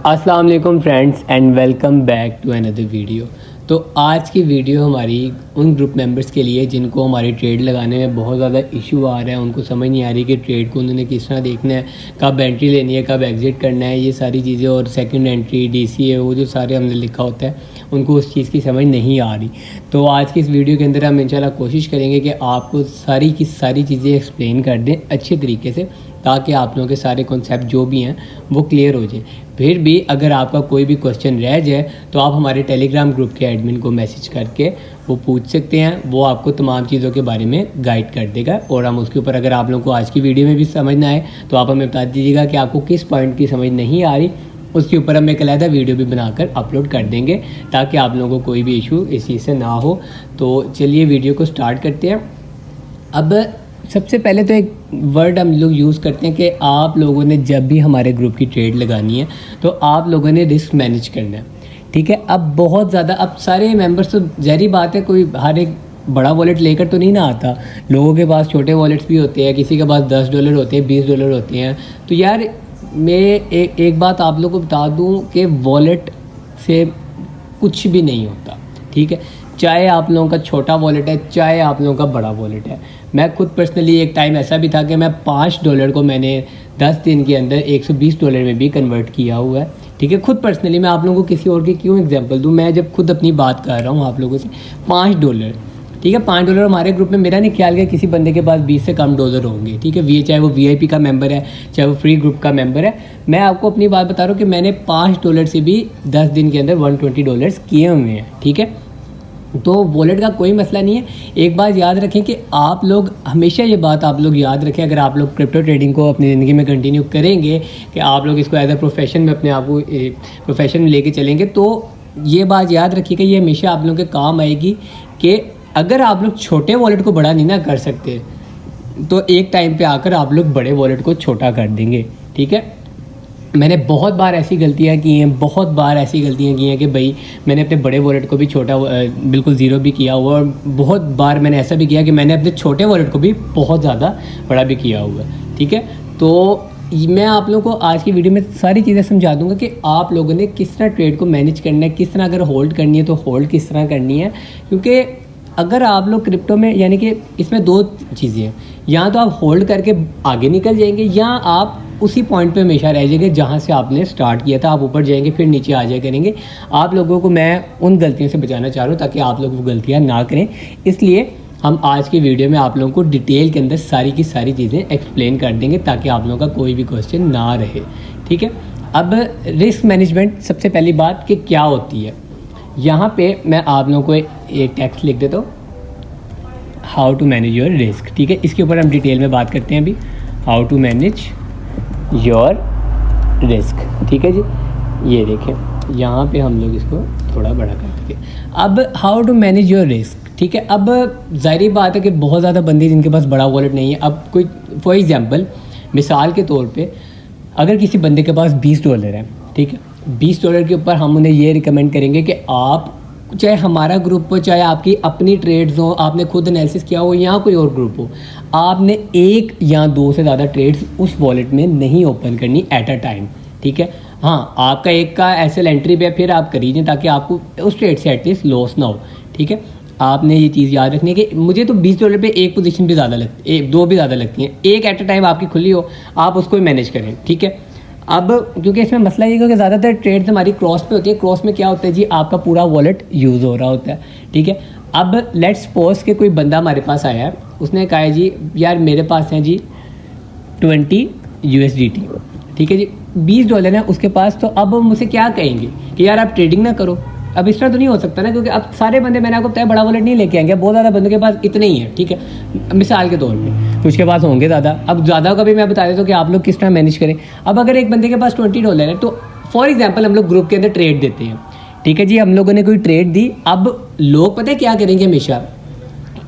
अस्सलाम वालेकुम friends and welcome back to another video. तो आज की वीडियो हमारी उन ग्रुप मेंबर्स के लिए जिनको हमारी ट्रेड लगाने में बहुत ज़्यादा इशू आ रहा है, उनको समझ नहीं आ रही कि ट्रेड को उन्होंने किस तरह देखना है, कब एंट्री लेनी है, कब एग्ज़िट करना है, ये सारी चीज़ें, और सेकंड एंट्री DCA वो जो सारे हमने लिखा होता है उनको उस चीज़ की समझ नहीं आ रही। तो आज की इस वीडियो के अंदर हम इंशाल्लाह कोशिश करेंगे कि आपको सारी की सारी चीज़ें एक्सप्लेन कर दें अच्छे तरीके से, ताकि आप लोगों के सारे कॉन्सेप्ट जो भी हैं वो क्लियर हो जाए। फिर भी अगर आपका कोई भी क्वेश्चन रह जाए तो आप हमारे टेलीग्राम ग्रुप के एडमिन को मैसेज करके वो पूछ सकते हैं, वो आपको तमाम चीज़ों के बारे में गाइड कर देगा। और हम उसके ऊपर अगर आप लोगों को आज की वीडियो में भी समझना है तो आप हमें बता दीजिएगा कि आपको किस पॉइंट की समझ नहीं आ रही, उसके ऊपर हम एक अलहदा वीडियो भी बनाकर अपलोड कर देंगे ताकि आप लोगों को कोई भी इशू इस चीज़ से ना हो। तो चलिए वीडियो को स्टार्ट करते हैं। अब सबसे पहले तो एक वर्ड हम लोग यूज़ करते हैं कि आप लोगों ने जब भी हमारे ग्रुप की ट्रेड लगानी है तो आप लोगों ने रिस्क मैनेज करना है, ठीक है। अब बहुत ज़्यादा, अब सारे मेंबर्स तो ज़ाहिर बात है कोई हर एक बड़ा वॉलेट लेकर तो नहीं ना आता, लोगों के पास छोटे वॉलेट्स भी होते हैं, किसी के पास $10 होते हैं, $20 होते हैं। तो यार मैं एक बात आप लोगों को बता दूं कि वॉलेट से कुछ भी नहीं होता, ठीक है। चाहे आप लोगों का छोटा वॉलेट है, चाहे आप लोगों का बड़ा वॉलेट है। मैं खुद पर्सनली एक टाइम ऐसा भी था कि मैं $5 को मैंने 10 दिन के अंदर $120 में भी कन्वर्ट किया हुआ है, ठीक है। खुद पर्सनली, मैं आप लोगों को किसी और की क्यों एग्जांपल दूं, मैं जब खुद अपनी बात कर रहा हूं आप लोगों से, $5, ठीक है। $5 हमारे ग्रुप में, मेरा नहीं ख्याल कि किसी बंदे के पास 20 से कम डॉलर होंगे, ठीक है। चाहे वो VIP का मेंबर है, चाहे वो फ्री ग्रुप का मेंबर है। मैं आपको अपनी बात बता रहा हूँ कि मैंने $5 से भी 10 दिन के अंदर $120 किए हुए हैं, ठीक है। तो वॉलेट का कोई मसला नहीं है। एक बात याद रखें कि आप लोग हमेशा ये बात आप लोग याद रखें, अगर आप लोग क्रिप्टो ट्रेडिंग को अपनी ज़िंदगी में कंटिन्यू करेंगे, कि आप लोग इसको एज अ प्रोफेशन में अपने आप को प्रोफेशन में लेके चलेंगे, तो ये बात याद रखिएगा, ये हमेशा आप लोगों के काम आएगी कि अगर आप लोग छोटे वॉलेट को बड़ा नहीं ना कर सकते तो एक टाइम पे आकर आप लोग बड़े वॉलेट को छोटा कर देंगे, ठीक है। मैंने बहुत बार ऐसी गलतियाँ की हैं, बहुत बार ऐसी गलतियाँ की हैं कि भाई मैंने अपने बड़े वॉलेट को भी छोटा बिल्कुल ज़ीरो भी किया हुआ, और बहुत बार मैंने ऐसा भी किया कि मैंने अपने छोटे वॉलेट को भी बहुत ज़्यादा बड़ा भी किया हुआ, ठीक है। तो मैं आप लोगों को आज की वीडियो में सारी चीज़ें समझा दूंगा कि आप लोगों ने किस तरह ट्रेड को मैनेज करना है, किस तरह अगर होल्ड करनी है तो होल्ड किस तरह करनी है। क्योंकि अगर आप लोग क्रिप्टो में, यानी कि इसमें दो चीज़ें हैं, या तो आप होल्ड करके आगे निकल जाएंगे, या आप उसी पॉइंट पे हमेशा रह जाएंगे जहाँ से आपने स्टार्ट किया था। आप ऊपर जाएंगे फिर नीचे आ जाया करेंगे। आप लोगों को मैं उन गलतियों से बचाना चाह रहा हूँ ताकि आप लोग वो गलतियाँ ना करें। इसलिए हम आज की वीडियो में आप लोगों को डिटेल के अंदर सारी की सारी चीज़ें एक्सप्लेन कर देंगे ताकि आप लोगों का कोई भी क्वेश्चन ना रहे, ठीक है। अब रिस्क मैनेजमेंट, सबसे पहली बात कि क्या होती है, यहाँ पे मैं आप लोगों को एक टेक्स्ट लिख देता हूँ, how to manage your risk, ठीक है। इसके ऊपर हम डिटेल में बात करते हैं अभी, how to manage your risk, ठीक है जी। ये देखें, यहाँ पे हम लोग इसको थोड़ा बड़ा कर देंगे। अब how to manage your risk, ठीक है। अब ज़ाहिर बात है कि बहुत ज़्यादा बंदे जिनके पास बड़ा वॉलेट नहीं है, अब कोई फॉर एग्जांपल मिसाल के तौर पे अगर किसी बंदे के पास $20 है, ठीक है, $20 के ऊपर हम उन्हें ये रिकमेंड करेंगे कि आप, चाहे हमारा ग्रुप हो, चाहे आपकी अपनी ट्रेड्स हो, आपने खुद एनालिसिस किया हो, या कोई और ग्रुप हो, आपने 1 या 2 से ज़्यादा ट्रेड्स उस वॉलेट में नहीं ओपन करनी एट अ टाइम, ठीक है। हाँ, आपका एक का एसएल एंट्री पे फिर आप करिए ताकि आपको उस ट्रेड से एटलीस्ट लॉस ना हो, ठीक है। आपने ये चीज़ याद रखनी है कि मुझे तो $20 पे एक पोजीशन भी ज़्यादा लगती है, 2 भी ज़्यादा लगती हैं। एक एट अ टाइम आपकी खुली हो, आप उसको ही मैनेज करें, ठीक है। अब क्योंकि इसमें मसला ये है कि ज़्यादातर ट्रेड्स हमारी क्रॉस पे होती है। क्रॉस में क्या होता है जी, आपका पूरा वॉलेट यूज़ हो रहा होता है, ठीक है। अब लेट्स सपोज कि कोई बंदा हमारे पास आया है, उसने कहा है जी यार मेरे पास है जी 20 USDT, ठीक है जी, $20 है उसके पास। तो अब मुझसे क्या कहेंगे कि यार आप ट्रेडिंग ना करो। अब इस तरह तो नहीं हो सकता ना, क्योंकि अब सारे बंदे, मैंने आपको बताया, बड़ा वॉलेट नहीं लेके आएंगे। बहुत ज़्यादा बंदों के पास इतने ही है, ठीक है, मिसाल के तौर पे कुछ के पास होंगे ज़्यादा। अब ज़्यादा का भी मैं बता देता हूँ कि आप लोग किस तरह मैनेज करें। अब अगर एक बंदे के पास $20 है तो फॉर एग्जाम्पल हम लोग ग्रुप के अंदर ट्रेड देते हैं, ठीक है जी। हम लोगों ने कोई ट्रेड दी, अब लोग पता है क्या करेंगे, हमेशा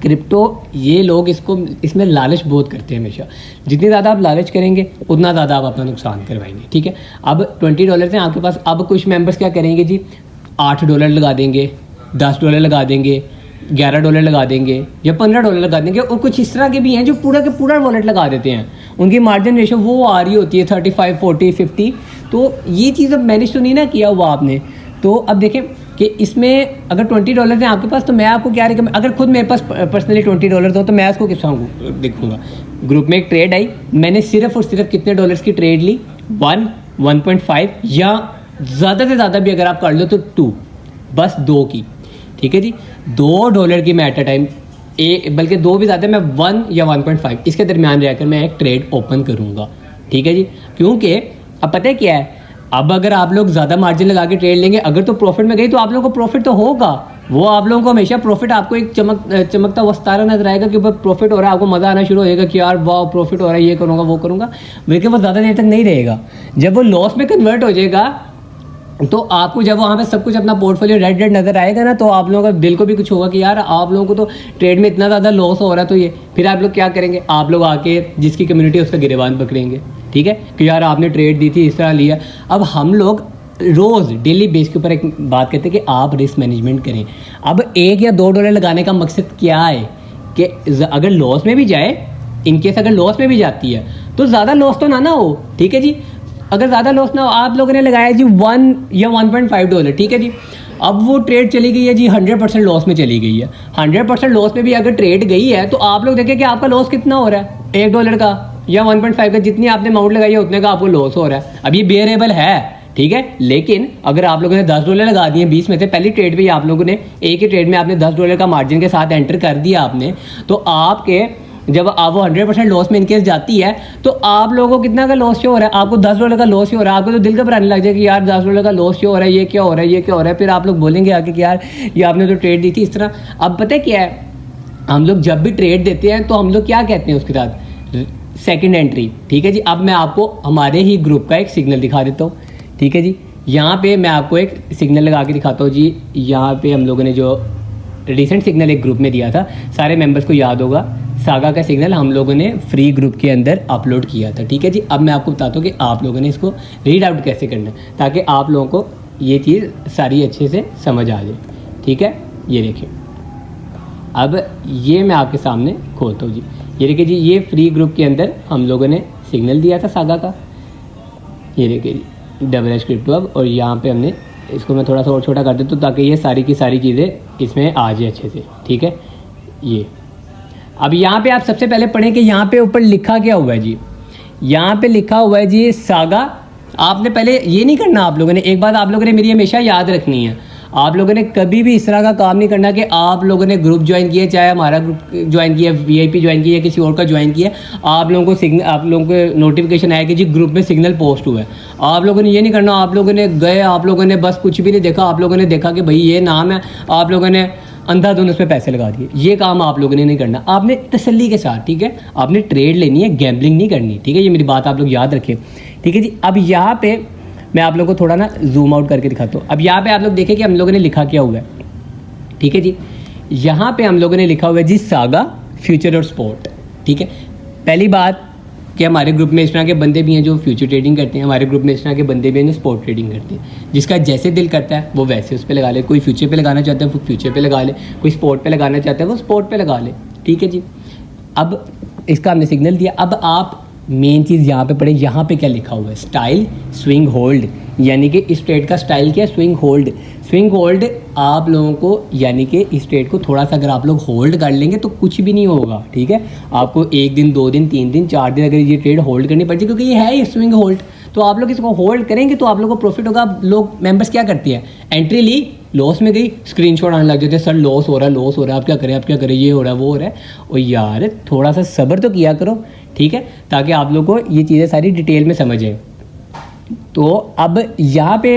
क्रिप्टो ये लोग इसमें लालच बहुत करते हैं हमेशा। जितनी ज़्यादा आप लालच करेंगे उतना ज़्यादा आप अपना नुकसान करवाएंगे, ठीक है। अब $20 हैं आपके पास, अब कुछ मेंबर्स क्या करेंगे जी, $8 लगा देंगे, $10 लगा देंगे, $11 लगा देंगे, या $15 लगा देंगे। और कुछ इस तरह के भी हैं जो पूरा के पूरा वॉलेट लगा देते हैं। उनकी मार्जिन रेशो वो आ रही होती है 35, 40, 50। तो ये चीज़ अब मैनेज तो नहीं ना किया हुआ आपने। तो अब देखें कि इसमें अगर $20 हैं आपके पास, तो मैं आपको क्या रिकमेंड, अगर खुद मेरे पास पर्सनली $20 हो तो मैं उसको किस देखूंगा। ग्रुप में एक ट्रेड आई, मैंने सिर्फ और सिर्फ कितने डॉलर्स की ट्रेड ली, 1, 1.5 या ज़्यादा से ज़्यादा भी अगर आप कर लो तो 2, बस 2 की, ठीक है जी। $2 की मैं एट अ टाइम, बल्कि 2 भी ज़्यादा, मैं 1 या 1.5 इसके दरमियान रहकर मैं एक ट्रेड ओपन करूँगा, ठीक है जी। क्योंकि अब पता है क्या है, अब अगर आप लोग ज़्यादा मार्जिन लगा के ट्रेड लेंगे, अगर तो प्रॉफिट में गई तो आप लोगों को प्रॉफिट तो होगा, वो आप लोगों को हमेशा प्रॉफिट, आपको एक चमकता हुआ सितारा नजर आएगा कि ऊपर प्रॉफिट हो रहा है, आपको मज़ा आना शुरू हो जाएगा कि यार वाह प्रॉफिट हो रहा है, ये करूँगा वो करूँगा, लेकिन वो ज़्यादा देर तक नहीं रहेगा। जब वो लॉस में कन्वर्ट हो जाएगा तो आपको जब वहाँ पे सब कुछ अपना पोर्टफोलियो रेड रेड नज़र आएगा ना, तो आप लोगों का दिल को भी कुछ होगा कि यार आप लोगों को तो ट्रेड में इतना ज़्यादा लॉस हो रहा है, तो ये फिर आप लोग क्या करेंगे, आप लोग आके जिसकी कम्युनिटी उसका गिरेबान पकड़ेंगे, ठीक है, कि यार आपने ट्रेड दी थी, इस तरह लिया। अब हम लोग रोज़ डेली बेस के ऊपर एक बात करते हैं कि आप रिस्क मैनेजमेंट करें। अब $1 या $2 लगाने का मकसद क्या है कि अगर लॉस में भी जाए, इनकेस अगर लॉस में भी जाती है तो ज़्यादा लॉस तो ना हो, ठीक है जी। अगर ज़्यादा लॉस ना हो, आप लोगों ने लगाया जी 1 या $1.5, ठीक है जी। अब वो ट्रेड चली गई है जी 100% लॉस में चली गई है। 100% लॉस में भी अगर ट्रेड गई है तो आप लोग देखें कि आपका लॉस कितना हो रहा है, $1 का या 1.5 का, जितनी आपने अमाउंट लगाई है उतने का आपको लॉस हो रहा है। अब ये बेयरेबल है, ठीक है, लेकिन अगर आप लोगों ने $10 लगा दिए 20 में से, पहली ट्रेड भी आप लोगों ने एक ही ट्रेड में आपने $10 का मार्जिन के साथ एंटर कर दिया आपने, तो आपके जब आप वो 100% लॉस में इनकेस जाती है तो आप लोगों को कितना का लॉस शो हो रहा है, आपको $10 का लॉस ही हो रहा है। आपको तो दिल घबराने लग जाए कि यार $10 का लॉस शो हो रहा है, ये क्या हो रहा है, ये क्या हो रहा है। फिर आप लोग बोलेंगे आके कि यार ये आपने तो ट्रेड दी थी इस तरह। अब पता है क्या है, हम लोग जब भी ट्रेड देते हैं तो हम लोग क्या कहते हैं उसके साथ, सेकंड एंट्री, ठीक है जी। अब मैं आपको हमारे ही ग्रुप का एक सिग्नल दिखा देता हूँ, ठीक है जी। यहाँ पे मैं आपको एक सिग्नल लगा के दिखाता हूँ जी। यहाँ पे हम लोगों ने जो रिसेंट सिग्नल एक ग्रुप में दिया था, सारे मेंबर्स को याद होगा, सागा का सिग्नल हम लोगों ने फ्री ग्रुप के अंदर अपलोड किया था, ठीक है जी। अब मैं आपको बताता हूँ कि आप लोगों ने इसको रीड आउट कैसे करना है, ताकि आप लोगों को ये चीज़ सारी अच्छे से समझ आ जाए, ठीक है। ये देखिए, अब ये मैं आपके सामने खोलता हूँ जी। ये देखिए जी, ये फ्री ग्रुप के अंदर हम लोगों ने सिग्नल दिया था सागा का, ये देखिए जी, डबल क्रिप्टो हब। और यहाँ पे हमने इसको, मैं थोड़ा सा और छोटा कर देता हूँ ताकि ये सारी की सारी चीज़ें इसमें आ जाए अच्छे से, ठीक है। ये अब यहाँ पे आप सबसे पहले पढ़ें कि यहाँ पे ऊपर लिखा क्या हुआ है जी। यहाँ पे लिखा हुआ है जी सागा। आपने पहले ये नहीं करना, आप लोगों ने एक बात आप लोगों ने मेरी हमेशा याद रखनी है, आप लोगों ने कभी भी इस तरह का काम नहीं करना कि आप लोगों ने ग्रुप ज्वाइन किया, चाहे हमारा ग्रुप ज्वाइन किया, VIP ज्वाइन किया, किसी और का ज्वाइन किया, आप लोगों को सिग्नल, आप लोगों को नोटिफिकेशन आया कि जी ग्रुप में सिग्नल पोस्ट हुआ है। आप लोगों ने ये नहीं करना, आप लोगों ने गए, आप लोगों ने बस कुछ भी नहीं देखा, आप लोगों ने देखा कि भाई ये नाम है, आप लोगों ने अंधाधुंध उसमें पैसे लगा दिए। ये काम आप लोगों ने नहीं करना, आपने तसल्ली के साथ, ठीक है, आपने ट्रेड लेनी है, गैम्बलिंग नहीं करनी, ठीक है। ये मेरी बात आप लोग याद रखें, ठीक है जी। अब यहाँ पे मैं आप लोगों को थोड़ा ना जूम आउट करके दिखाता हूँ। अब यहाँ पे आप लोग देखें कि हम लोगों ने लिखा क्या हुआ है, ठीक है जी। यहाँ पे हम लोगों ने लिखा हुआ है जी सागा फ्यूचर और स्पोर्ट, ठीक है। पहली बात कि हमारे ग्रुप में इस तरह के बंदे भी हैं जो फ्यूचर ट्रेडिंग करते हैं, हमारे ग्रुप में इस तरह के बंदे भी हैं जो स्पोर्ट ट्रेडिंग करते हैं। जिसका जैसे दिल करता है वो वैसे उस पर लगा ले, कोई फ्यूचर पे लगाना चाहता है वो फ्यूचर पे लगा ले, कोई स्पोर्ट पे लगाना चाहता है वो स्पोर्ट पे लगा ले, ठीक है जी। अब इसका हमने सिग्नल दिया। अब आप मेन चीज़ यहाँ पे पढ़ें, यहाँ पे क्या लिखा हुआ है, स्टाइल स्विंग होल्ड, यानी कि इस ट्रेड का स्टाइल क्या है, स्विंग होल्ड। स्विंग होल्ड आप लोगों को, यानी कि इस ट्रेड को थोड़ा सा अगर आप लोग होल्ड कर लेंगे तो कुछ भी नहीं होगा, ठीक है। आपको 1 दिन 2 दिन 3 दिन 4 दिन अगर ये ट्रेड होल्ड करनी पड़ती है, क्योंकि ये है स्विंग होल्ड, तो आप लोग इसको होल्ड करेंगे तो आप लोग को प्रॉफिट होगा। लोग मेंबर्स क्या करते हैं, एंट्री ली, लॉस में गई, स्क्रीनशॉट आने लग जाते हैं, सर लॉस हो रहा है, लॉस हो रहा है, आप क्या करें, आप क्या करें, ये हो रहा है, वो हो रहा है। और यार थोड़ा सा सब्र तो किया करो, ठीक है, ताकि आप लोग को ये चीज़ें सारी डिटेल में समझ आए। तो अब यहाँ पे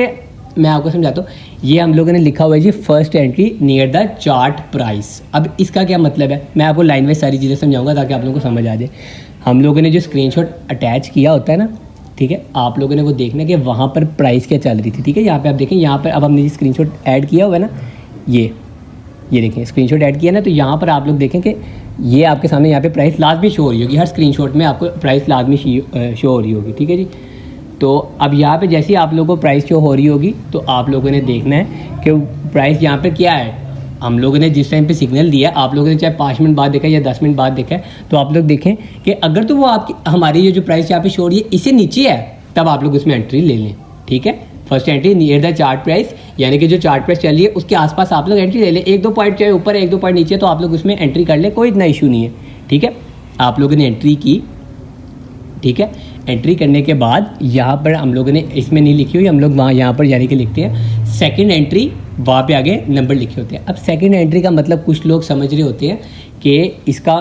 मैं आपको समझाता हूँ, ये हम लोगों ने लिखा हुआ है जी first entry near the chart price. अब इसका क्या मतलब है, मैं आपको लाइन वाइज सारी चीज़ें समझाऊंगा ताकि आप लोगों को समझ आ जाए। हम लोगों ने जो स्क्रीनशॉट अटैच किया होता है ना, ठीक है, आप लोगों ने वो देखना है कि वहाँ पर प्राइस क्या चल रही थी, ठीक है। यहाँ पे आप देखें, यहाँ पर अब हमने स्क्रीनशॉट ऐड किया हुआ है ना, ये देखें स्क्रीनशॉट ऐड किया ना, तो यहाँ पर आप लोग देखें कि ये आपके सामने यहाँ पे प्राइस लाजमी शो हो रही होगी, हर स्क्रीनशॉट में आपको प्राइस लाजमी शो हो रही होगी, ठीक है जी। तो अब यहाँ पे जैसे ही आप लोगों को प्राइस शो हो रही होगी तो आप लोगों ने देखना है कि प्राइस यहाँ पे क्या है। हम लोगों ने जिस टाइम पे सिग्नल दिया, आप लोगों ने चाहे 5 मिनट बाद देखा या 10 मिनट बाद देखा है, तो आप लोग देखें कि अगर तो वो आपकी हमारी ये जो प्राइस यहाँ पे शो हो रही है इससे नीचे है, तब आप लोग उसमें एंट्री ले लें, ठीक है। First entry near the chart price, यानी कि जो चार्ट प्राइस चल रही है उसके आसपास आप लोग एंट्री ले लें, 1-2 पॉइंट चाहे ऊपर 1-2 पॉइंट नीचे, तो आप लोग उसमें एंट्री कर लें, कोई इतना इशू नहीं है, ठीक है। आप लोगों ने एंट्री की, ठीक है। एंट्री करने के बाद यहाँ पर हम लोगों ने, इसमें नहीं लिखी हुई, हम लोग वहाँ यहाँ पर यानी कि लिखते हैं सेकंड एंट्री, वहाँ पे आगे नंबर लिखे होते हैं। अब सेकंड एंट्री का मतलब कुछ लोग समझ रहे होते हैं कि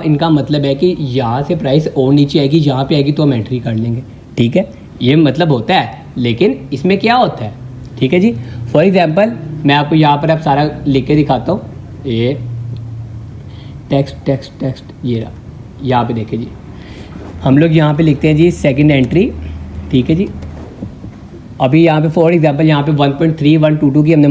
इनका मतलब है कि यहाँ से प्राइस और नीचे आएगी, यहाँ पे आएगी तो हम एंट्री कर लेंगे, ठीक है, ये मतलब होता है। लेकिन इसमें क्या होता है, ठीक है जी। फॉर एग्जांपल मैं आपको यहाँ पर अब सारा लिख के दिखाता हूँ, ये टेक्स्ट ये रहा, यहाँ पे देखिए जी, हम लोग यहाँ पे लिखते हैं जी सेकंड एंट्री, ठीक है जी। अभी यहाँ पे फॉर एग्जांपल यहाँ पे 1.3122 की हमने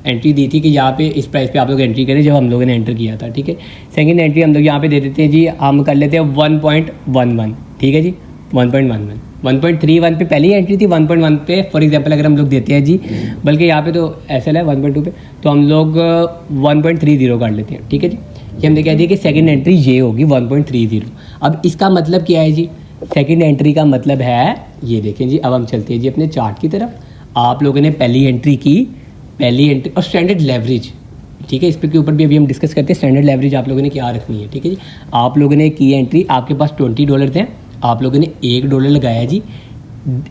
एंट्री दी थी कि यहाँ पे इस प्राइस पे आप लोग एंट्री करें, जब हम लोगों ने एंटर किया था, ठीक है। सेकंड एंट्री हम लोग यहाँ पे दे देते हैं जी, हम कर लेते हैं 1.11, ठीक है जी, 1.11। 1.31 पे पहली एंट्री थी, 1.1 पे फॉर एग्जांपल अगर हम लोग देते हैं जी, बल्कि यहाँ पे तो एसएल है 1.2 पे, तो हम लोग 1.30 कर लेते हैं, ठीक है जी। ये हमने कह दिया कि सेकंड एंट्री ये होगी 1.30। अब इसका मतलब क्या है जी, सेकंड एंट्री का मतलब है, ये देखें जी, अब हम चलते हैं जी अपने चार्ट की तरफ। आप लोगों ने पहली एंट्री की, पहली एंट्री और स्टैंडर्ड लेवरेज, ठीक है, इस पे के ऊपर भी अभी हम डिस्कस करते हैं स्टैंडर्ड लेवरेज आप लोगों ने क्या रखनी है, ठीक है जी। आप लोगों ने की एंट्री, आपके पास $20 थे, आप लोगों ने $1 लगाया जी,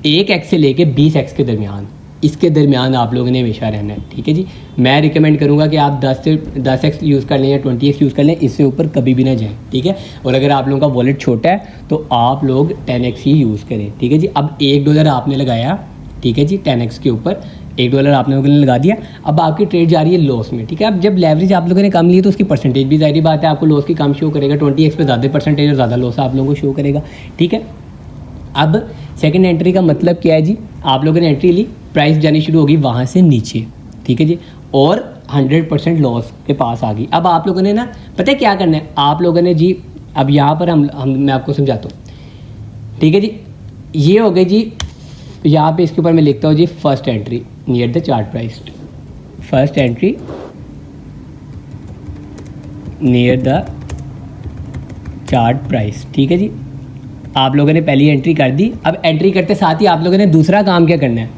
1x से लेके 20x के दरमियान, इसके दरमियान आप लोगों ने हमेशा रहना है, ठीक है जी। मैं रिकमेंड करूंगा कि आप 10x यूज़ कर लें या 20x यूज़ कर लें, इससे ऊपर कभी भी ना जाएं, ठीक है। और अगर आप लोगों का वॉलेट छोटा है तो आप लोग 10x ही यूज़ करें, ठीक है जी। अब $1 आपने लगाया, ठीक है जी, 10x के ऊपर $1 आप लोगों ने लगा दिया। अब आपकी ट्रेड जा रही है लॉस में, ठीक है। अब जब लेवरेज आप लोगों ने कम ली तो उसकी परसेंटेज भी ज़ाहिर बात है आपको लॉस की कम शो करेगा, 20x पे ज़्यादा परसेंटेज और ज़्यादा लॉस आप लोगों को शो करेगा, ठीक है। अब सेकंड एंट्री का मतलब क्या है जी, आप लोगों ने एंट्री ली, प्राइस जानी शुरू होगी वहाँ से नीचे, ठीक है जी, और 100% लॉस के पास आ गई। अब आप लोगों ने ना पता है क्या करना है, आप लोगों ने जी, अब यहाँ पर मैं आपको समझाता हूँ, ठीक है जी। ये हो गई जी, यहाँ पे इसके ऊपर मैं लिखता हूँ जी first entry near the chart price, first entry near the chart price, ठीक है जी। आप लोगों ने पहली एंट्री कर दी। अब एंट्री करते साथ ही आप लोगों ने दूसरा काम क्या करना है,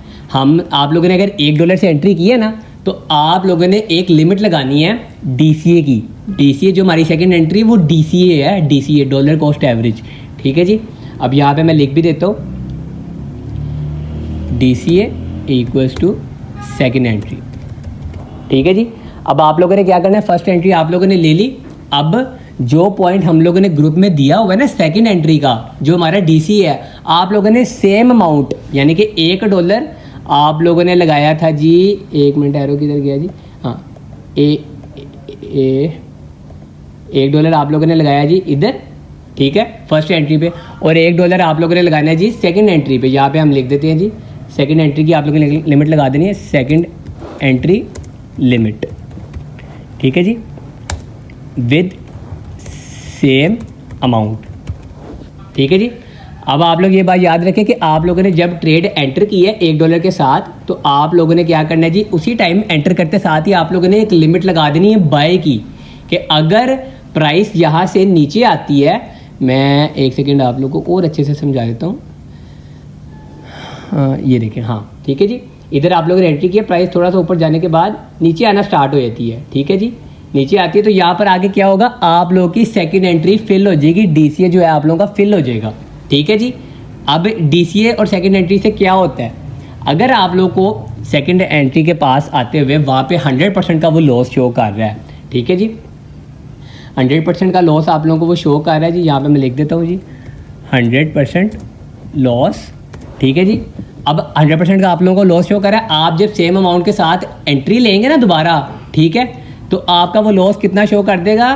आप लोगों ने अगर $1 से एंट्री की है ना, तो आप लोगों ने एक लिमिट लगानी है DCA की। DCA जो हमारी सेकंड एंट्री वो DCA है, DCA डॉलर कॉस्ट एवरेज, ठीक है जी। अब यहाँ पे मैं लिख भी देता हूँ DCA equals to second entry, ठीक है जी। अब आप लोगों ने क्या करना है, फर्स्ट एंट्री आप लोगों ने ले ली। अब जो पॉइंट हम लोगों ने ग्रुप में दिया हुआ है ना सेकंड एंट्री का, जो हमारा DCA है, आप लोगों ने सेम अमाउंट यानी कि $1 आप लोगों ने लगाया था जी, एक मिनट, एरो किधर गया जी, हाँ, $1 आप लोगों ने लगाया जी इधर, ठीक है, फर्स्ट एंट्री पे, और $1 आप लोगों ने लगाना है जी सेकंड एंट्री पे। यहाँ पे हम लिख देते हैं जी सेकंड एंट्री की आप लोगों ने लिमिट लगा देनी है, सेकंड एंट्री लिमिट, ठीक है जी, विद सेम अमाउंट, ठीक है जी। अब आप लोग ये बात याद रखें कि आप लोगों ने जब ट्रेड एंटर की है $1 के साथ, तो आप लोगों ने क्या करना है जी, उसी टाइम एंटर करते साथ ही आप लोगों ने एक लिमिट लगा देनी है बाय की, कि अगर प्राइस यहाँ से नीचे आती है, मैं एक सेकेंड आप लोगों को और अच्छे से समझा देता हूँ, ये देखें, हाँ, ठीक है जी। इधर आप लोगों ने एंट्री किया, प्राइस थोड़ा सा ऊपर जाने के बाद नीचे आना स्टार्ट हो जाती है, ठीक है जी, नीचे आती है, तो यहाँ पर आगे क्या होगा, आप लोगों की सेकंड एंट्री फिल हो जाएगी, DCA जो है आप लोगों का फिल हो जाएगा, ठीक है जी। अब DCA और सेकंड एंट्री से क्या होता है, अगर आप लोग को सेकंड एंट्री के पास आते हुए वहाँ पे 100% का वो लॉस शो कर रहा है, ठीक है जी, 100% का लॉस आप लोगों को वो शो कर रहा है जी। यहाँ पे मैं लिख देता हूँ जी 100% लॉस, ठीक है जी। अब 100% का आप लोगों को लॉस शो कर रहा है, आप जब सेम अमाउंट के साथ एंट्री लेंगे ना दोबारा, ठीक है, तो आपका वो लॉस कितना शो कर देगा,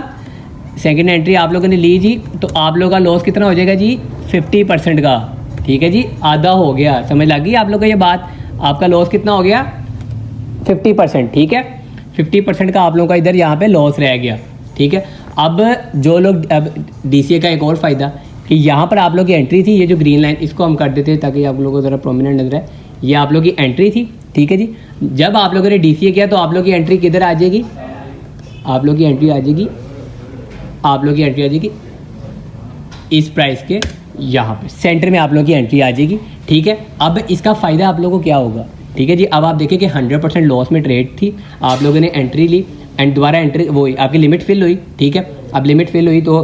सेकंड एंट्री आप लोगों ने ली जी, तो आप लोगों का लॉस कितना हो जाएगा जी 50% का, ठीक है जी, आधा हो गया, समझ लग गई आप लोगों को ये बात, आपका लॉस कितना हो गया 50%, ठीक है, 50% का आप लोगों का इधर यहाँ पे लॉस रह गया, ठीक है। अब जो लोग, अब DCA का एक और फ़ायदा कि यहाँ पर आप लोग की एंट्री थी, ये जो ग्रीन लाइन इसको हम कर देते हैं ताकि आप लोगों को ज़रा प्रोमिनेंट नजर आए, ये आप लोग की एंट्री थी, ठीक है जी। जब आप लोगों ने DCA किया तो आप लोग की एंट्री किधर आ जाएगी, आप लोग की एंट्री आ जाएगी, आप लोग की एंट्री आ जाएगी इस प्राइस के यहाँ पे सेंटर में आप लोगों की एंट्री आ जाएगी, ठीक है। अब इसका फ़ायदा आप लोगों को क्या होगा, ठीक है जी। अब आप देखें कि 100% लॉस में ट्रेड थी, आप लोगों ने एंट्री ली एंड दोबारा एंट्री वो आपकी लिमिट फिल हुई, ठीक है। अब लिमिट फिल हुई तो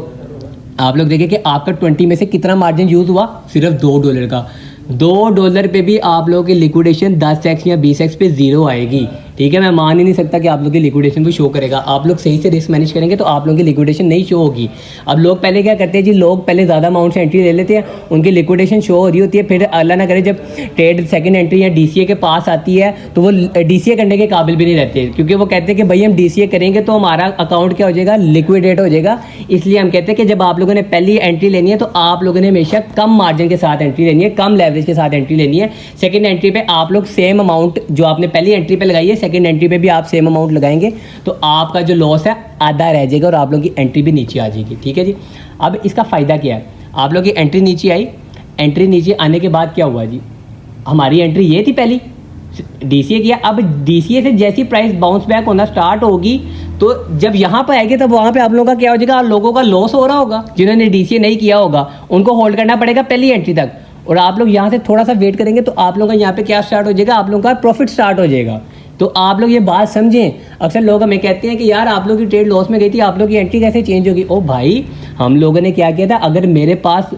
आप लोग देखें कि आपका 20 में से कितना मार्जिन यूज़ हुआ, सिर्फ $2 का। $2 पे भी आप लोगों की लिक्विडेशन 10x या 20x पे ज़ीरो आएगी, ठीक है। मैं मान ही नहीं सकता कि आप लोग की लिक्विडेशन भी शो करेगा। आप लोग सही से रिस्क मैनेज करेंगे तो आप लोगों की लिक्विडेशन नहीं शो होगी। अब लोग पहले क्या करते हैं जी, लोग पहले ज़्यादा अमाउंट से एंट्री ले लेते हैं, उनकी लिक्विडेशन शो हो रही होती है, फिर अल्लाह ना करे जब ट्रेड सेकंड एंट्री या DCA के पास आती है तो वो DCA करने के काबिल भी नहीं रहते, क्योंकि वो कहते हैं कि भाई हम DCA करेंगे तो हमारा अकाउंट क्या हो जाएगा, लिक्विडेट हो जाएगा। इसलिए हम कहते हैं कि जब आप लोगों ने पहली एंट्री लेनी है तो आप लोगों ने हमेशा कम मार्जिन के साथ एंट्री लेनी है, कम लेवरेज के साथ एंट्री लेनी है। सेकंड एंट्री पे आप लोग सेम अमाउंट जो आपने पहली एंट्री पे लगाई है, सेकंड एंट्री पे भी आप सेम अमाउंट लगाएंगे तो आपका जो लॉस है आधा रह जाएगा और आप लोगों की एंट्री भी नीचे आ जाएगी, ठीक है जी। अब इसका फ़ायदा क्या है, आप लोगों की एंट्री नीचे आई, एंट्री नीचे आने के बाद क्या हुआ जी, हमारी एंट्री ये थी पहली, DCA किया। अब DCA से जैसी प्राइस बाउंस बैक होना स्टार्ट होगी तो जब यहाँ पर आएगी तब वहाँ पे आप लोगों का क्या हो जाएगा, लोगों का लॉस हो रहा होगा, जिन्होंने DCA नहीं किया होगा उनको होल्ड करना पड़ेगा पहली एंट्री तक, और आप लोग यहाँ से थोड़ा सा वेट करेंगे तो आप लोगों का यहाँ पे क्या स्टार्ट हो जाएगा, आप लोगों का प्रॉफिट स्टार्ट हो जाएगा। तो आप लोग ये बात समझें। अक्सर लोग हमें कहते हैं कि यार आप लोग की ट्रेड लॉस में गई थी, आप लोग की एंट्री कैसे चेंज होगी। ओ भाई, हम लोगों ने क्या किया था, अगर मेरे पास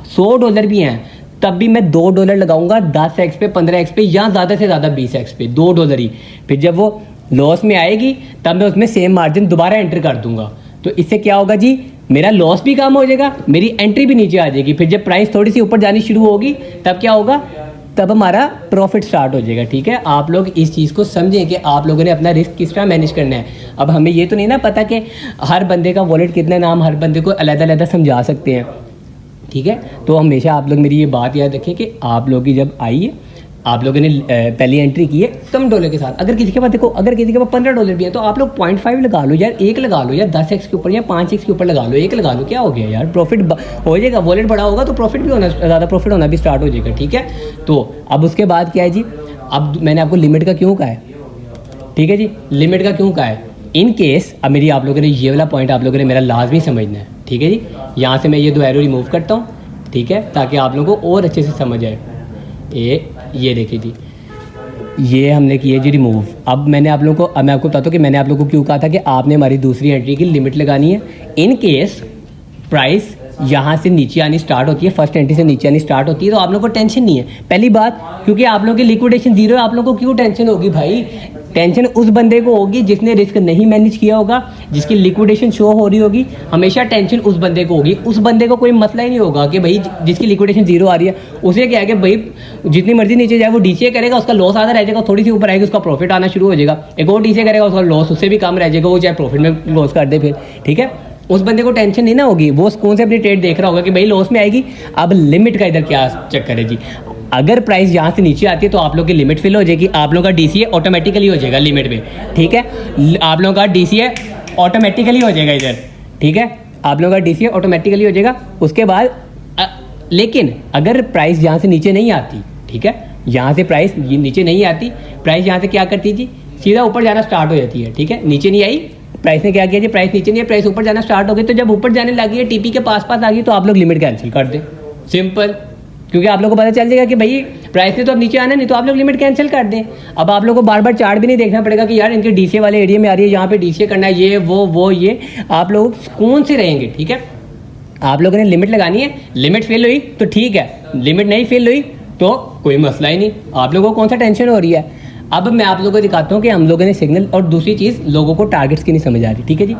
$100 भी हैं तब भी मैं $2 लगाऊंगा 10x पे, 15x पे या ज़्यादा से ज़्यादा 20x पे, $2 ही। फिर जब वो लॉस में आएगी तब मैं उसमें सेम मार्जिन दोबारा एंटर कर दूंगा। तो इससे क्या होगा जी, मेरा लॉस भी कम हो जाएगा, मेरी एंट्री भी नीचे आ जाएगी। फिर जब प्राइस थोड़ी सी ऊपर जानी शुरू होगी तब क्या होगा, तब हमारा प्रॉफिट स्टार्ट हो जाएगा, ठीक है। आप लोग इस चीज़ को समझें कि आप लोगों ने अपना रिस्क किस तरह मैनेज करना है। अब हमें ये तो नहीं ना पता कि हर बंदे का वॉलेट कितना नाम हर बंदे को अलग-अलग समझा सकते हैं, ठीक है। तो हमेशा आप लोग मेरी ये बात याद रखें कि आप लोग की जब आई है, आप लोगों ने पहली एंट्री की है कम डॉलर के साथ। अगर किसी के पास देखो, अगर किसी के पास $15 भी है तो आप लोग 0.5 लगा लो यार, एक लगा लो यार, 10x के ऊपर या 5x के ऊपर लगा लो, एक लगा लो, क्या हो गया यार, प्रॉफिट हो जाएगा। वॉलेट बड़ा होगा तो प्रॉफिट भी होना, ज़्यादा प्रॉफिट होना भी स्टार्ट हो जाएगा, ठीक है। तो अब उसके बाद क्या है जी, अब मैंने आपको लिमिट का क्यों कहा है, ठीक है जी, लिमिट का क्यों कहा है। इन केस अब मेरी आप लोगों ने ये वाला पॉइंट आप लोगों ने मेरा लाजमी समझना है, ठीक है जी। यहाँ से मैं ये 2 एरो रिमूव करता हूँ, ठीक है, ताकि आप लोगों को और अच्छे से समझ आए। ये देखिए जी, ये हमने किया जी रिमूव। अब मैंने आप लोगों को, अब मैं आपको बताता हूँ कि मैंने आप लोगों को क्यों कहा था कि आपने हमारी दूसरी एंट्री की लिमिट लगानी है। इन केस प्राइस यहाँ से नीचे आनी स्टार्ट होती है, फर्स्ट एंट्री से नीचे आनी स्टार्ट होती है, तो आप लोगों को टेंशन नहीं है। पहली बात, क्योंकि आप लोगों की लिक्विडेशन जीरो है, आप लोगों को क्यों टेंशन होगी भाई। टेंशन उस बंदे को होगी जिसने रिस्क नहीं मैनेज किया होगा, जिसकी लिक्विडेशन शो हो रही होगी, हमेशा टेंशन उस बंदे को होगी। उस बंदे को कोई मसला ही नहीं होगा कि भाई जिसकी लिक्विडेशन जीरो आ रही है उसे क्या है कि भाई जितनी मर्जी नीचे जाए वो DCA करेगा, उसका लॉस आधा रह जाएगा, थोड़ी सी ऊपर आएगी उसका प्रॉफिट आना शुरू हो जाएगा। एक और DCA करेगा, उसका लॉस उससे भी कम रह जाएगा, वो चाहे प्रॉफिट में लॉस कर दे फिर, ठीक है। उस बंदे को टेंशन नहीं ना होगी, वो कौन से अपनी ट्रेड देख रहा होगा कि भाई लॉस में आएगी। अब लिमिट का इधर क्या चक्कर है जी, अगर प्राइस यहाँ से नीचे आती है तो आप लोग की लिमिट फिल हो जाएगी, आप लोगों का DCA ऑटोमेटिकली हो जाएगा लिमिट में, ठीक है। आप लोगों का DCA ऑटोमेटिकली हो जाएगा इधर, ठीक है, आप लोगों का DCA ऑटोमेटिकली हो जाएगा। उसके बाद लेकिन अगर प्राइस यहाँ से नीचे नहीं आती, ठीक है, यहाँ से प्राइस नीचे नहीं आती, प्राइस यहाँ से क्या करती जी, सीधा ऊपर जाना स्टार्ट हो जाती है, ठीक है। नीचे नहीं आई, प्राइस ने क्या किया जी, प्राइस नीचे नहीं है, प्राइस ऊपर जाना स्टार्ट हो गई। तो जब ऊपर जाने लगी है, TP के पास आ गई, तो आप लोग लिमिट कैंसिल कर दें, सिंपल। क्योंकि आप लोगों को पता चल जाएगा कि भाई प्राइस ने तो अब नीचे आना नहीं, तो आप लोग लिमिट कैंसिल कर दें। अब आप लोगों को बार बार चार्ट भी नहीं देखना पड़ेगा कि यार इनके DCA वाले एरिया में आ रही है, यहाँ पे DCA करना है, ये वो ये, आप लोग सुकून से रहेंगे, ठीक है। आप लोगों ने लिमिट लगानी है, लिमिट फेल हुई तो ठीक है, लिमिट नहीं फेल हुई तो कोई मसला ही नहीं, आप लोगों को कौन सा टेंशन हो रही है। अब मैं आप लोगों को दिखाता हूँ कि हम लोगों ने सिग्नल, और दूसरी चीज़ लोगों को टारगेट्स की नहीं समझ आ रही, ठीक है जी।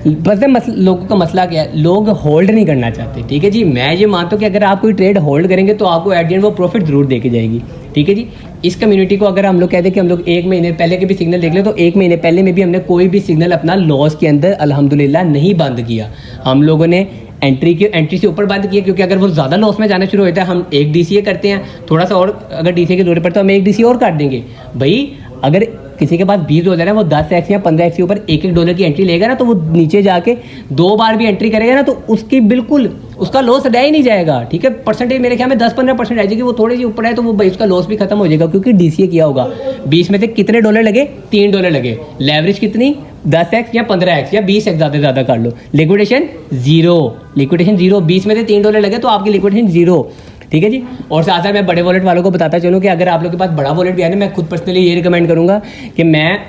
बस लोगों का मसला क्या है, लोग होल्ड नहीं करना चाहते, ठीक है जी। मैं ये मानता हूँ कि अगर आप कोई ट्रेड होल्ड करेंगे तो आपको एट द एंड वो प्रॉफिट जरूर देके जाएगी, ठीक है जी। इस कम्युनिटी को अगर हम लोग कहते हैं कि हम लोग 1 महीने पहले के भी सिग्नल देख ले, तो 1 महीने पहले में भी हमने कोई भी सिग्नल अपना लॉस के अंदर अल्हम्दुलिल्लाह नहीं बंद किया। हम लोगों ने एंट्री से ऊपर बंद किया, क्योंकि अगर वो ज़्यादा लॉस में जाना शुरू होता है, हम एक DCA करते हैं, थोड़ा सा और अगर DCA की जरूरत पड़ता है हम एक DCA और काट देंगे भाई। अगर किसी के पास $20 है, वो 10x या 15x के ऊपर $1 की एंट्री लेगा ना, तो वो नीचे जाके 2 बार भी एंट्री करेगा ना, तो उसकी बिल्कुल उसका लॉस रह ही नहीं जाएगा, ठीक है। परसेंटेज मेरे ख्याल में 10-15% रह जाएगी, वो थोड़ी सी ऊपर है तो वो भाई उसका लॉस भी खत्म हो जाएगा, क्योंकि DCA किया होगा। 20 में से कितने डॉलर लगे, $3 लगे, लेवरेज कितनी 10x या 15x या 20x ज़्यादा से ज़्यादा कर लो, लिक्विडेशन जीरो, 20 में से $3 लगे तो आपकी लिक्विडेशन जीरो। ठीक है जी। और साथ साथ मैं बड़े वॉलेट वालों को बताता चलूँ कि अगर आप लोग के पास बड़ा वॉलेट भी है ना, मैं खुद पर्सनली ये रिकमेंड करूँगा कि मैं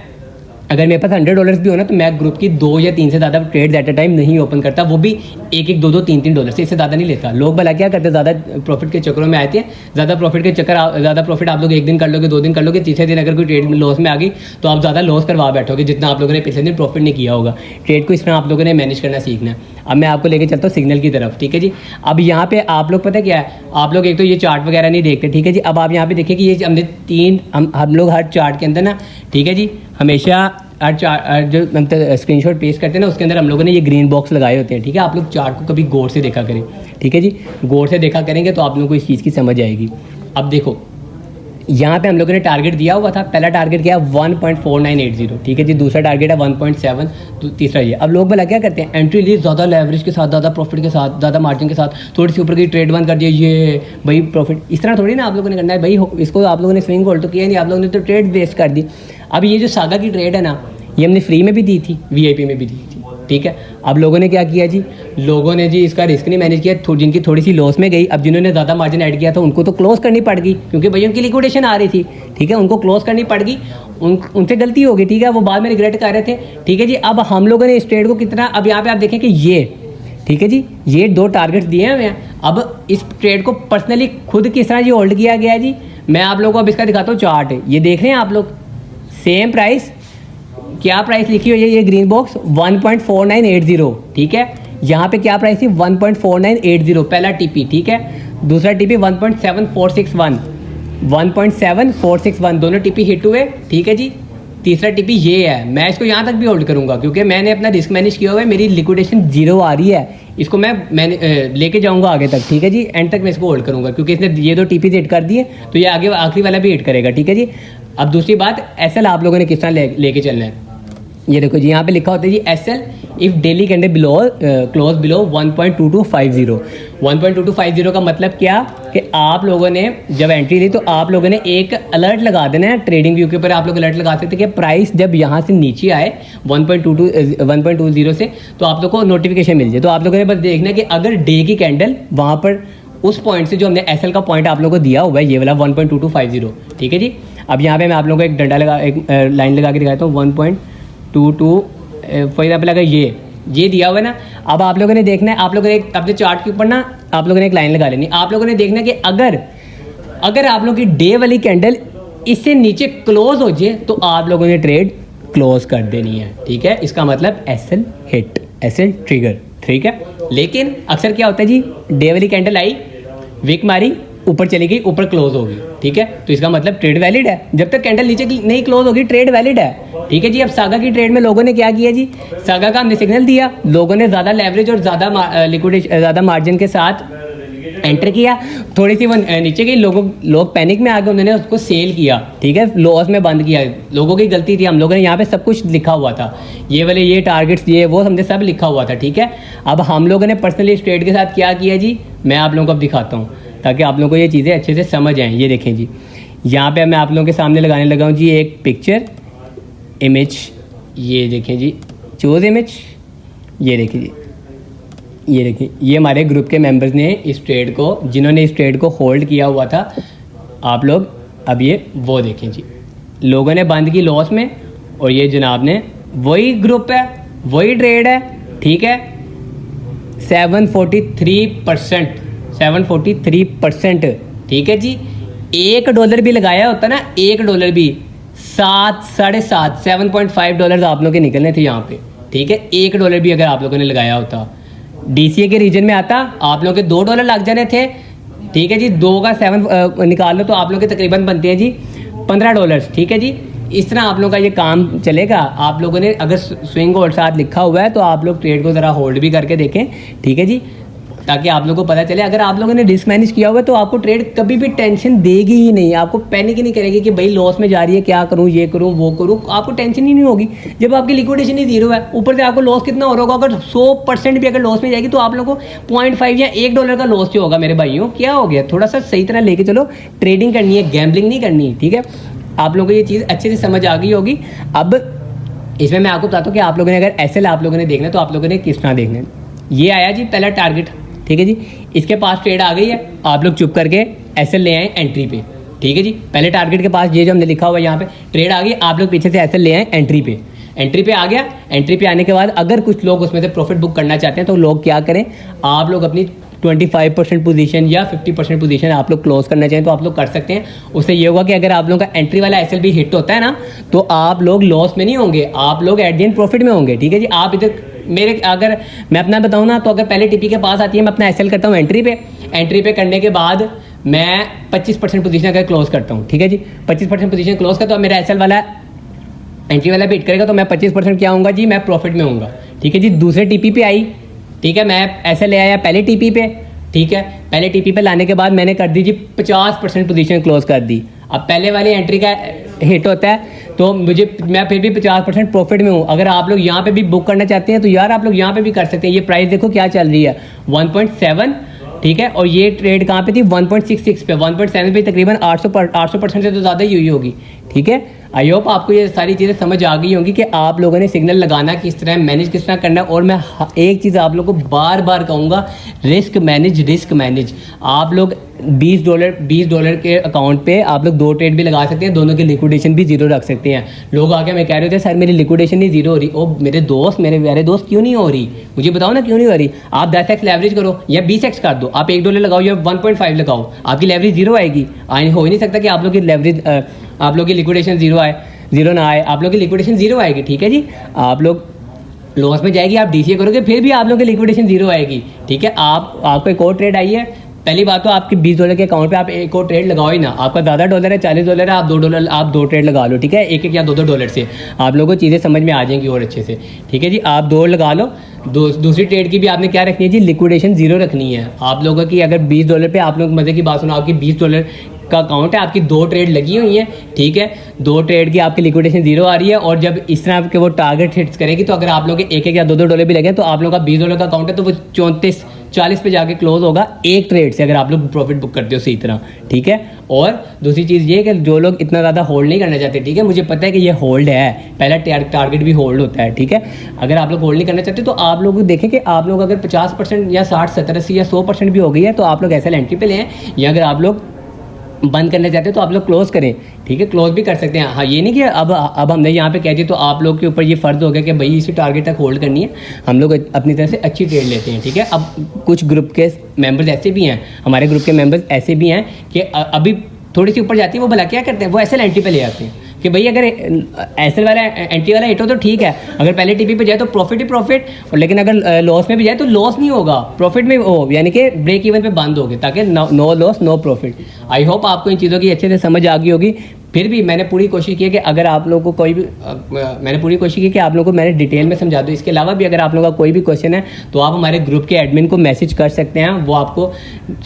अगर मेरे पास $100 भी हो ना, तो मैं ग्रुप की 2 या 3 से ज़्यादा ट्रेड्स एट अ टाइम नहीं ओपन करता, वो भी एक एक 2 3 $3 से, इससे ज़्यादा नहीं लेता। लोग भला क्या करते हैं, ज़्यादा प्रॉफिट के चक्करों में आते हैं। ज़्यादा प्रॉफिट के चक्कर, ज़्यादा प्रॉफिट आप लोग एक दिन कर लोगे, 2 दिन कर लोगे, तीसरे दिन अगर कोई ट्रेड लॉस में आ गई तो आप ज़्यादा लॉस करवा बैठोगे जितना आप लोगों ने पिछले दिन प्रॉफिट नहीं किया होगा। ट्रेड को इस तरह आप लोगों ने मैनेज करना सीखना है। अब मैं आपको लेके चलता हूँ सिग्नल की तरफ, ठीक है जी। अब यहाँ पे आप लोग पता क्या है, आप लोग एक तो ये चार्ट वगैरह नहीं देखते, ठीक है जी। अब आप यहाँ पे देखिए कि ये हमने हम लोग हर चार्ट के अंदर ना, ठीक है जी, हमेशा जो मतलब स्क्रीनशॉट पेस्ट करते हैं ना, उसके अंदर हम लोगों ने ये ग्रीन बॉक्स लगाए होते हैं, ठीक है। आप लोग चार्ट को कभी गौर से देखा करें, ठीक है जी। गौर से देखा करेंगे तो आप लोगों को इस चीज़ की समझ आएगी। अब देखो यहाँ पे हम लोगों ने टारगेट दिया हुआ था, पहला टारगेट क्या है 1.4980, ठीक है जी। दूसरा टारगेट है 1.7, तो तीसरा ये। अब लोग भला क्या करते हैं, एंट्री ली ज़्यादा लेवरेज के साथ, ज़्यादा प्रॉफिट के साथ, ज़्यादा मार्जिन के साथ, थोड़ी सी ऊपर की ट्रेड बंद कर दिया, ये भाई प्रॉफिट। इस तरह थोड़ी ना आप लोगों ने करना है भाई। इसको आप लोगों ने स्विंग होल्ड तो किया नहीं, आप लोगों ने तो ट्रेड वेस्ट कर दी। अब ये जो सागा की ट्रेड है ना, ये हमने फ्री में भी दी थी, वीआईपी में भी दी थी, ठीक है। अब लोगों ने क्या किया जी, लोगों ने जी इसका रिस्क नहीं मैनेज किया, जिनकी थोड़ी सी लॉस में गई। अब जिन्होंने ज़्यादा मार्जिन ऐड किया था उनको तो क्लोज करनी पड़ गई, क्योंकि भैया उनकी लिक्विडेशन आ रही थी, ठीक है। उनको क्लोज करनी पड़ गई, उनसे गलती हो गई, ठीक है। वो बाद में रिग्रेट कर रहे थे, ठीक है जी। अब हम लोगों ने इस ट्रेड को कितना, अब यहाँ पे आप देखें कि ये, ठीक है जी, ये 2 टारगेट्स दिए हैं हमें। अब इस ट्रेड को पर्सनली खुद किस तरह जी होल्ड किया गया है जी, मैं आप लोगों को अब इसका दिखाता हूँ चार्ट। ये देख रहे हैं आप लोग, सेम प्राइस, क्या प्राइस लिखी हुई है ये ग्रीन बॉक्स 1.4980, ठीक है। यहाँ पे क्या प्राइस थी 1.4980 पहला टीपी, ठीक है। दूसरा टीपी 1.7461, 1.7461 दोनों टीपी हिट हुए, ठीक है जी। तीसरा टीपी ये है, मैं इसको यहाँ तक भी होल्ड करूँगा क्योंकि मैंने अपना रिस्क मैनेज किया हुआ है, मेरी लिक्विडेशन 0 आ रही है। इसको मैंने लेके जाऊँगा आगे तक, ठीक है जी। एंड तक मैं इसको होल्ड करूँगा क्योंकि इसने ये 2 टीपी हिट कर दिए, तो ये आगे आखिरी वाला भी हिट करेगा, ठीक है जी। अब दूसरी बात, एसएल आप लोगों ने किस तरह लेके चलना है, ये देखो जी। यहाँ पे लिखा होता है जी SL if daily candle below close below 1.2250। 1.2250 का मतलब क्या कि आप लोगों ने जब एंट्री ली तो आप लोगों ने एक अलर्ट लगा देना है। ट्रेडिंग व्यू के ऊपर आप लोग अलर्ट लगा सकते हैं कि प्राइस जब यहाँ से नीचे आए 1.20 से, तो आप लोग को नोटिफिकेशन मिल जाए। तो आप लोगों ने बस देखना है कि अगर डे की कैंडल वहाँ पर उस पॉइंट से, जो हमने एसएल का पॉइंट आप लोगों को दिया हुआ है ये वाला 1.2250, ठीक है जी। अब यहाँ पे मैं आप लोगों को एक डंडा लगा, एक लाइन लगा के दिखाता हूँ 1.22 फॉर एग्जाम्पल। अगर ये दिया हुआ है ना, अब आप लोगों ने देखना है, आप लोगों ने अपने चार्ट के ऊपर ना आप लोगों ने एक लाइन लगा लेनी। आप लोगों ने देखना है कि अगर आप लोगों की डे वाली कैंडल इससे नीचे क्लोज हो जाए तो आप लोगों ने ट्रेड क्लोज कर देनी है, ठीक है। इसका मतलब एसएल हिट, एसएल ट्रिगर, ठीक है। लेकिन अक्सर क्या होता है जी, डे वाली कैंडल आई, विक मारी, ऊपर चली गई, ऊपर क्लोज होगी, ठीक है। तो इसका मतलब ट्रेड वैलिड है। जब तक कैंडल नीचे नहीं क्लोज होगी ट्रेड वैलिड है, ठीक है जी। अब सागा की ट्रेड में लोगों ने क्या किया जी, सागा का हमने सिग्नल दिया, लोगों ने ज़्यादा लेवरेज और ज़्यादा लिक्विडेशन, ज़्यादा मार्जिन के साथ एंटर किया, थोड़ी सी वो नीचे गई, लोग पैनिक में आ गए, उन्होंने उसको सेल किया, ठीक है, लॉस में बंद किया। लोगों की गलती थी, हम लोगों ने यहाँ पे सब कुछ लिखा हुआ था, ये वाले ये टारगेट्स ये वो हमने सब लिखा हुआ था, ठीक है। अब हम लोगों ने पर्सनली इस ट्रेड के साथ क्या किया जी, मैं आप लोगों को अब दिखाता हूँ ताकि आप लोगों को ये चीज़ें अच्छे से समझ आएँ। ये देखें जी, यहाँ पे मैं आप लोगों के सामने लगाने लगा हूँ जी एक पिक्चर इमेज, ये देखें जी, चूज इमेज, ये देखिए जी, ये देखिए, ये हमारे ग्रुप के मेंबर्स ने इस ट्रेड को, जिन्होंने इस ट्रेड को होल्ड किया हुआ था, आप लोग अब ये वो देखें जी, लोगों ने बंद की लॉस में, और ये जनाब ने वही ग्रुप है, वही ट्रेड है, ठीक है। 743%, ठीक है जी। $1 भी लगाया होता ना, $1 भी 7, $7.5, $7.5 आप लोग के निकलने थे यहाँ पे, ठीक है। $1 भी अगर आप लोगों ने लगाया होता, DCA के रीजन में आता, आप लोगों के $2 लग जाने थे, ठीक है जी। 2 का 7 निकाल लो तो आप लोग के तकरीबन बनते हैं जी $15, ठीक है जी। इस तरह आप लोगों का ये काम चलेगा। आप लोगों ने अगर स्विंग होल्ड साथ लिखा हुआ है तो आप लोग ट्रेड को ज़रा होल्ड भी करके देखें, ठीक है जी, ताकि आप लोगों को पता चले। अगर आप लोगों ने रिस्क मैनेज किया हुआ है तो आपको ट्रेड कभी भी टेंशन देगी ही नहीं, आपको पैनिक ही नहीं करेगी कि भाई लॉस में जा रही है, क्या करूं, ये करूं, वो करूं, आपको टेंशन ही नहीं होगी जब आपकी लिक्विडेशन ही 0 है। ऊपर से आपको लॉस कितना हो रहा होगा, अगर 100% भी अगर लॉस में जाएगी तो आप लोगों को 0.5 या $1 का लॉस जो होगा, मेरे भाइयों क्या हो गया, थोड़ा सा सही तरह लेके चलो। ट्रेडिंग करनी है, गैम्बलिंग नहीं करनी, ठीक है। आप लोगों को ये चीज़ अच्छे से समझ आ गई होगी। अब इसमें मैं आपको बताता हूँ कि आप लोगों ने अगर एसएल आप लोगों ने देखना है तो आप लोगों ने किस तरह देखना है। ये आया जी पहला टारगेट, ठीक है जी, इसके पास ट्रेड आ गई है, आप लोग चुप करके एसएल ले आए एंट्री पे, ठीक है जी। पहले टारगेट के पास ये जो हमने लिखा हुआ है यहाँ पे ट्रेड आ गई, आप लोग पीछे से एसएल ले आए एंट्री पे। एंट्री पे आ गया, एंट्री पे आने के बाद अगर कुछ लोग उसमें से प्रॉफिट बुक करना चाहते हैं तो लोग क्या करें, आप लोग अपनी 25% पोजीशन या 50% पोजीशन आप लोग क्लोज करना चाहें तो आप लोग कर सकते हैं। उससे ये होगा कि अगर आप लोगों का एंट्री वाला एसएल भी हिट होता है ना, तो आप लोग लॉस में नहीं होंगे, आप लोग एट द एंड प्रॉफिट में होंगे, ठीक है जी। आप इधर मेरे, अगर मैं अपना बताऊँ ना, तो अगर पहले टीपी के पास आती है, मैं अपना एसएल करता हूँ एंट्री पे, एंट्री पे करने के बाद मैं 25% पोजीशन अगर क्लोज करता हूँ, ठीक है जी, 25% पोजीशन क्लोज करता हूँ, मेरा एसएल वाला एंट्री वाला भी हिट करेगा तो मैं 25% क्या होऊंगा जी, मैं प्रॉफिट में होऊंगा, ठीक है जी। दूसरे टीपी पे आई, ठीक है, मैं ऐसे ले आया पहले टीपी पे, ठीक है, पहले टीपी पे लाने के बाद मैंने कर दी जी 50% पोजीशन क्लोज कर दी। अब पहले वाली एंट्री का हिट होता है तो मैं फिर भी 50% प्रॉफिट में हूँ। अगर आप लोग यहाँ पे भी बुक करना चाहते हैं तो यार आप लोग यहाँ पे भी कर सकते हैं। ये प्राइस देखो क्या चल रही है, 1.7, ठीक है, और ये ट्रेड कहाँ पे थी, 1.66 पे, 1.7 पे तकरीबन 800% से तो ज़्यादा ही हुई होगी, ठीक है। आई होप आपको ये सारी चीज़ें समझ आ गई होंगी कि आप लोगों ने सिग्नल लगाना किस तरह, मैनेज किस तरह करना है। और मैं एक चीज़ आप लोगों को बार बार कहूँगा, रिस्क मैनेज। आप लोग $20 के अकाउंट पे आप लोग 2 ट्रेड भी लगा सकते हैं, दोनों की लिक्विडेशन भी जीरो रख सकते हैं। लोग आके मैं कह रहे थे सर मेरी लिक्विडेशन ही जीरो हो रही। ओ मेरे प्यारे दोस्त क्यों नहीं हो रही, मुझे बताओ ना क्यों नहीं हो रही। आप 10x लेवरेज करो या 20x कर दो, आप $1 लगाओ या 1.5 लगाओ, आपकी लेवरेज जीरो आएगी। हो ही नहीं सकता कि आप लोग की लेवरेज, आप लोग की लिक्विडेशन जीरो ना आए, आप लोग की लिक्विडेशन जीरो आएगी, ठीक है जी। आप लोग लॉस में जाएगी, आप डीसीए करोगे फिर भी आप लोग की लिक्विडेशन जीरो आएगी, ठीक है। आपको एक और ट्रेड आई है, पहली बात तो आपके $20 के अकाउंट पे आप एक और ट्रेड लगाओ ही ना। आपका ज़्यादा डॉलर है, $40 है, आप $2, आप 2 ट्रेड लगा लो, ठीक है, एक या दो डॉलर से आप लोगों को चीज़ें समझ में आ जाएंगी और अच्छे से, ठीक है जी। आप 2 लगा लो। दूसरी ट्रेड की भी आपने क्या रखनी है जी, लिक्विडेशन जीरो रखनी है आप लोगों की। अगर $20 पे, आप लोग मज़े की बात सुनो, आपकी $20 का अकाउंट है, आपकी 2 ट्रेड लगी हुई हैं, ठीक है, 2 ट्रेड की आपकी लिक्विडेशन जीरो आ रही है। और जब इस तरह के वो टारगेट हिट्स करेगी तो अगर आप लोग एक या दो डॉलर भी लगे तो आप लोग का $20 का अकाउंट है तो वो 34-40 पे जाके क्लोज होगा एक ट्रेड से, अगर आप लोग प्रॉफिट बुक करते हो सही तरह, ठीक है। और दूसरी चीज़ ये कि जो लोग इतना ज़्यादा होल्ड नहीं करना चाहते, ठीक है, मुझे पता है कि ये होल्ड है, पहला टारगेट भी होल्ड होता है, ठीक है। अगर आप लोग होल्ड नहीं करना चाहते तो आप लोग देखें कि आप लोग अगर 50% या 60, 70, 80 या 100% भी हो गई है तो आप लोग एसएल एंट्री पे ले आए, या अगर आप लोग बंद करना चाहते हैं तो आप लोग क्लोज करें, ठीक है, क्लोज भी कर सकते हैं। हाँ, ये नहीं कि अब हमने यहाँ पे कह दिया तो आप लोग के ऊपर ये फ़र्ज़ हो गया कि भाई इसी टारगेट तक होल्ड करनी है। हम लोग अपनी तरफ से अच्छी ट्रेड लेते हैं, ठीक है। अब कुछ ग्रुप के मेंबर्स ऐसे भी हैं, हमारे ग्रुप के मेंबर्स ऐसे भी हैं कि अभी थोड़ी सी ऊपर जाती है, वो भला क्या करते हैं, वो एसएल एंट्री पे ले आते हैं कि भाई अगर एसएल वाला एंट्री वाला हिट हो तो ठीक है, अगर पहले टीपी पे जाए तो प्रॉफिट ही प्रॉफिट, और लेकिन अगर लॉस में भी जाए तो लॉस नहीं होगा, प्रॉफिट में हो, यानी कि ब्रेक इवन पे बंद होगे, ताकि no loss no profit. I hope आपको इन चीज़ों की अच्छे से समझ आ गई होगी। फिर भी मैंने पूरी कोशिश की है कि अगर आप लोगों को कोई भी मैंने पूरी कोशिश की कि आप लोगों को मैंने डिटेल में समझा दूँ। इसके अलावा भी अगर आप लोगों का कोई भी क्वेश्चन है तो आप हमारे ग्रुप के एडमिन को मैसेज कर सकते हैं, वो आपको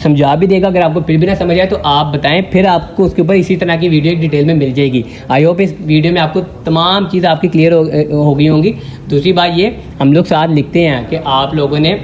समझा भी देगा। अगर आपको फिर भी ना समझ आए तो आप बताएं, फिर आपको उसके ऊपर इसी तरह की वीडियो एक डिटेल में मिल जाएगी। आई होप इस वीडियो में आपको तमाम चीज़ आपकी क्लियर हो गई होंगी। दूसरी बात ये, हम लोग साथ लिखते हैं कि आप लोगों ने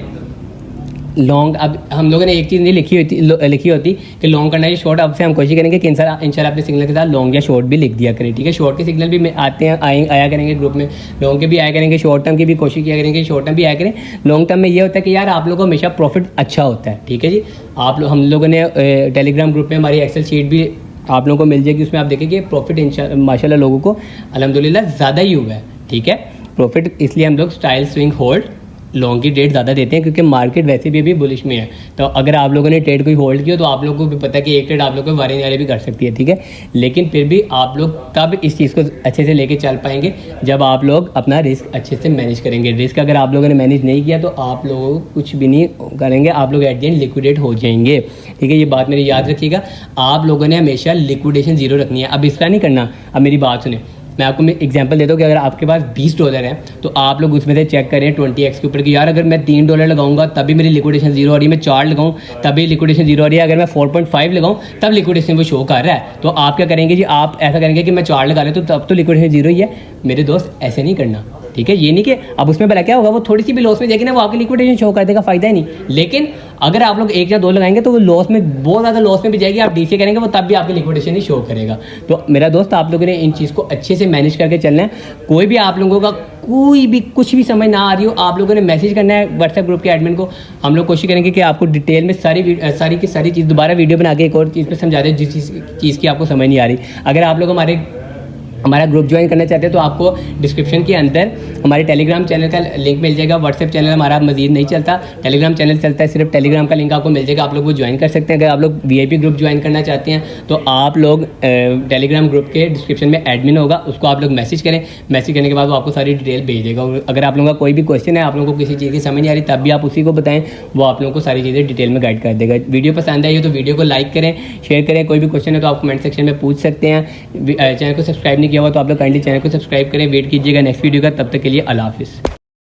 लॉन्ग, अब हम लोगों ने एक चीज़ नहीं लिखी होती कि लॉन्ग करना है शॉर्ट। अब से हम कोशिश करेंगे कि इंशाल्लाह अपने सिग्नल के साथ लॉन्ग या शॉर्ट भी लिख दिया करें, ठीक है। शॉर्ट के सिग्नल भी आते हैं, आया करेंगे ग्रुप में, लॉन्ग के भी आया करेंगे, शॉर्ट टर्म की भी कोशिश किया करेंगे, शॉर्ट टर्म भी आया करें। लॉन्ग टर्म में ये होता है कि यार आप लोगों को हमेशा प्रॉफिट अच्छा होता है, ठीक है जी। हम लोगों ने टेलीग्राम ग्रुप में हमारी एक्सेल शीट भी आप लोगों को मिल जाएगी, उसमें आप देखेंगे प्रॉफिट माशाल्लाह लोगों को अल्हम्दुलिल्लाह ज़्यादा ही हुआ है, ठीक है। प्रॉफिट इसलिए हम लोग स्टाइल स्विंग होल्ड लॉन्ग की ट्रेड ज़्यादा देते हैं क्योंकि मार्केट वैसे भी अभी बुलिश में है। तो अगर आप लोगों ने ट्रेड कोई होल्ड किया तो आप लोगों को भी पता है कि एक ट्रेड आप लोगों को वारे नारे भी कर सकती है, ठीक है। लेकिन फिर भी आप लोग तब इस चीज़ को अच्छे से लेके चल पाएंगे जब आप लोग अपना रिस्क अच्छे से मैनेज करेंगे। रिस्क अगर आप लोगों ने मैनेज नहीं किया तो आप लोगों को कुछ भी नहीं करेंगे, आप लोग एट द एंड लिक्विडेट हो जाएंगे, ठीक है। ये बात मेरी याद रखिएगा, आप लोगों ने हमेशा लिक्विडेशन जीरो रखनी है। अब इसका नहीं करना, अब मेरी बात सुने, मैं आपको एग्जांपल देता हूँ कि अगर आपके पास $20 है तो आप लोग उसमें से चेक करें 20x के ऊपर कि यार अगर मैं $3 लगाऊंगा तभी मेरी लिक्विडेशन जीरो हो रही है, मैं 4 लगाऊं तभी लिक्विडेशन जीरो हो रही है, अगर मैं 4.5 लगाऊं तब लिक्विडेशन वो शो कर रहा है। तो आप क्या करेंगे जी, आप ऐसा करेंगे कि मैं 4 लगा लेता हूँ तब तो लिक्विडेशन जीरो ही है। मेरे दोस्त ऐसे नहीं करना, ठीक है। ये नहीं कि अब उसमें भला क्या होगा, वो थोड़ी सी भी लॉस में जाएगी ना, वो आपकी लिक्विडेशन शो कर देगा, फायदा ही नहीं। लेकिन अगर आप लोग 1 या 2 लगाएंगे तो वो लॉस में, बहुत ज़्यादा लॉस में भी जाएगी, आप डीसी करेंगे वो तब भी आपकी लिक्विडेशन ही शो करेगा। तो मेरा दोस्त आप लोगों ने इन चीज़ को अच्छे से मैनेज करके चलना है। कोई भी आप लोगों का कोई भी कुछ भी समझ ना आ रही हो, आप लोगों ने मैसेज करना है व्हाट्सएप ग्रुप के एडमिन को। हम लोग कोशिश करेंगे कि आपको डिटेल में सारी की सारी चीज़ दोबारा वीडियो बना के एक और चीज़ पे समझा दें जिस चीज़ की आपको समझ नहीं आ रही। अगर आप लोग हमारा ग्रुप ज्वाइन करना चाहते हैं तो आपको डिस्क्रिप्शन के अंदर हमारे टेलीग्राम चैनल का लिंक मिल जाएगा। व्हाट्सएप चैनल हमारा मजीद नहीं चलता, टेलीग्राम चैनल चलता है, सिर्फ टेलीग्राम का लिंक आपको मिल जाएगा, आप लोग वो ज्वाइन कर सकते हैं। अगर आप लोग VIP ग्रुप ज्वाइन करना चाहते हैं तो आप लोग टेलीग्राम ग्रुप के डिस्क्रिप्शन में एडमिन होगा, उसको आप लोग मैसेज करें। मैसेज करने के बाद वो आपको सारी डिटेल भेज देगा। अगर आप लोगों का कोई भी क्वेश्चन है, आप लोगों को किसी चीज़ की समझ नहीं आ रही, तब भी आप उसी को बताएं, वो आप लोगों को सारी चीज़ें डिटेल में गाइड कर देगा। वीडियो पसंद आई हो तो वीडियो को लाइक करें, शेयर करें। कोई भी क्वेश्चन है तो आप कमेंट सेक्शन में पूछ सकते हैं। चैनल को सब्सक्राइब नहीं किया हुआ तो आप लोग काइंडली चैनल को सब्सक्राइब करें। वेट कीजिएगा नेक्स्ट वीडियो का, तब तक के लिए अल्लाह हाफिज़।